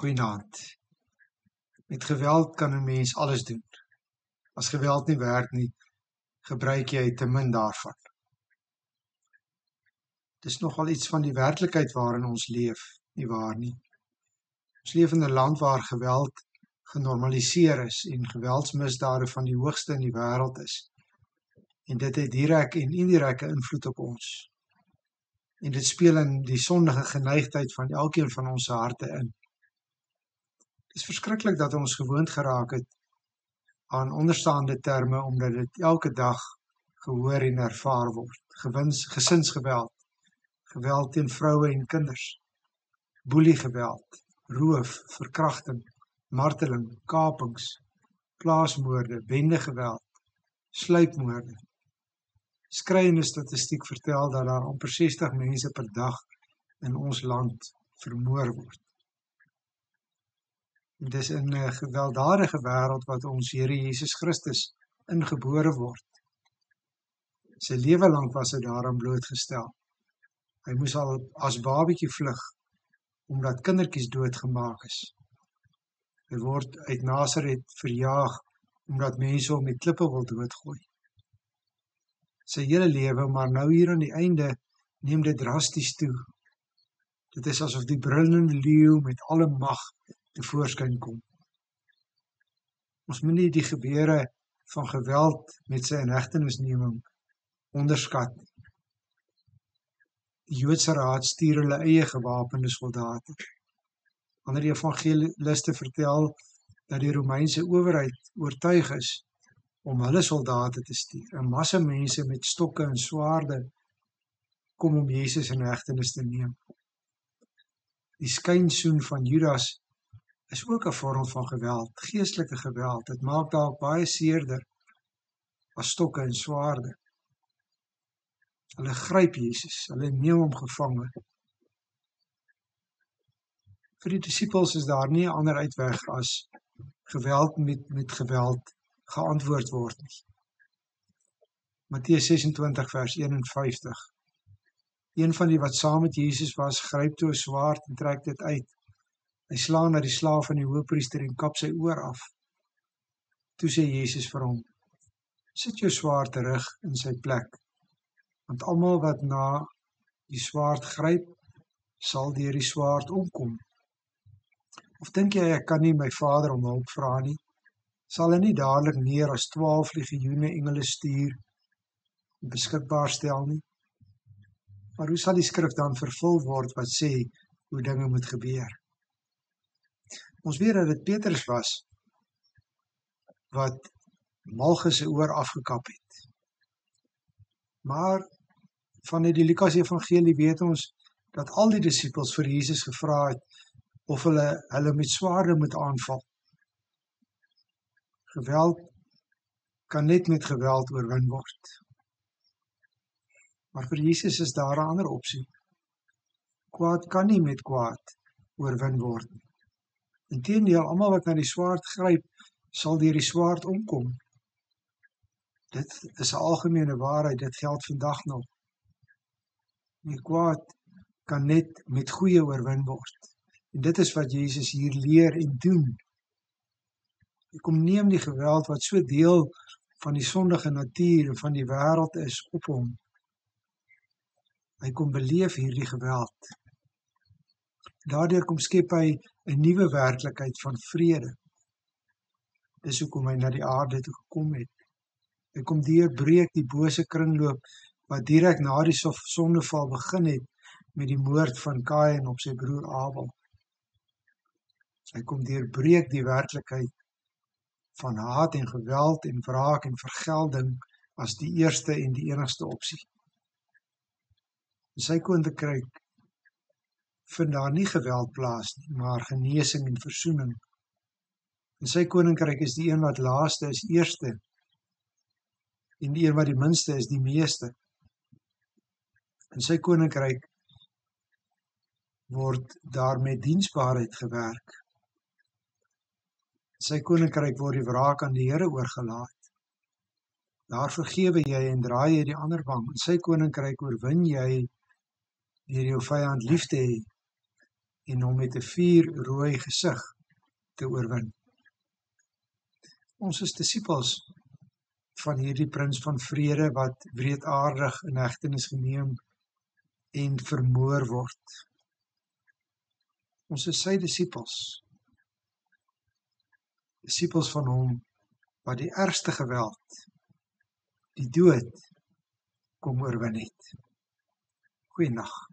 Goeienaand. Met geweld kan 'n mens alles doen. As geweld nie werk nie, gebruik jy te min daarvan. Dis nogal iets van die werklikheid waarin ons leef, nie waar nie? Ons leef in 'n land waar geweld genormaliseer is en geweldsmisdade van die hoogste in die wêreld is. En dit het direk en indirekte invloed op ons. En dit speel in die sondige geneigtheid van elkeen van ons harte in. Het is verskriklik dat ons gewoond geraak het aan onderstaande terme, omdat dit elke dag gehoor en ervaar word. Gesinsgeweld, geweld teen vroue en kinders, boeliegeweld, roof, verkrachting, marteling, kapings, plaasmoorde, bendegeweld, sluipmoorde. Skreiende statistiek vertel dat daar amper 60 mense per dag in ons land vermoor word. Dit is in 'n gewelddadige wêreld wat ons Here Jesus Christus ingebore word. Sy lewe lank was hy daaraan blootgestel. Hy moes al as babietjie vlug, omdat kindertjies doodgemaak is. Hy word uit Nasaret verjaag, omdat mense hom met klippe wil doodgooi. Sy hele lewe, maar nou hier aan die einde, neem dit drasties toe. Dit is asof die brullende leeu met alle mag tevoorskyn kom. Ons moet nie die gebeure van geweld met sy inhegtenisneming onderskat. Die Joodse raad stuur hulle eie gewapende soldate. Ander evangeliste vertel dat die Romeinse owerheid oortuig is om hulle soldate te stuur. 'n Massa mense met stokke en swaarde kom om Jesus in hegtenis te neem. Die skynsoen van Judas is ook 'n vorm van geweld, geestelike geweld. Dit maak dalk baie seerder as stokke en swaarde. Hulle gryp Jesus, hulle neem hom gevange. Vir die disippels is daar nie 'n ander uitweg as geweld met geweld geantwoord word nie. Matteus 26 vers 51. Een van die wat saam met Jesus was, gryp toe 'n swaard en trek dit uit. Hy slaan na die slaaf van die hoëpriester en kap sy oor af. Toe sê Jesus vir hom: "Sit jou swaard terug in sy plek, want almal wat na die swaard gryp, sal deur die swaard omkom. Of dink jy ek kan nie my Vader om hulp vra nie? Sal hy nie dadelik meer as 12 legioene engele stuur en beskikbaar stel nie? Maar hoe sal die skrif dan vervul word wat sê hoe dinge moet gebeur?" Ons weet dat dit Petrus was wat Malchus se oor afgekap het. Maar vanuit die Lukas evangelie weet ons dat al die disippels vir Jesus gevra het of hulle met swaarde moet aanval. Geweld kan net met geweld oorwin word. Maar vir Jesus is daar 'n ander opsie. Kwaad kan nie met kwaad oorwin word nie. Inteendeel, almal wat na die swaard gryp, sal deur die swaard omkom. Dit is 'n algemene waarheid, dit geld vandag nog. Die kwaad kan net met goeie oorwin word. En dit is wat Jesus hier leer en doen. Hy kom neem die geweld wat so deel van die sondige natuur en van die wêreld is op hom. Hy kom beleef hierdie geweld. Daardeur kom skep hy 'n nuwe werklikheid van vrede. Dis hoekom hy na die aarde toe gekom het. Hy kom deurbreek die bose kringloop wat direk na die sondeval begin het met die moord van Kain op sy broer Abel. Hy kom deurbreek die werklikheid van haat en geweld en wraak en vergelding as die eerste en die enigste opsie. In sy koninkryk vind daar nie geweld plaas nie, maar genesing en versoening. In sy koninkryk is die een wat laaste is eerste, en die een wat die minste is die meeste. In sy koninkryk word daar met diensbaarheid gewerk. In sy koninkryk word die wraak aan die Here oorgelaat. Daar vergewe jy en draai jy die ander wang. In sy koninkryk oorwin jy deur jou vyand lief te hê en hom met 'n vuurrooi gesig te oorwin. Ons is disippels van hierdie prins van vrede wat wreedaardig in hegtenis geneem en vermoor word. Ons is sy disippels van hom wat die ergste geweld, die dood, kom oorwin het. Goeienaand.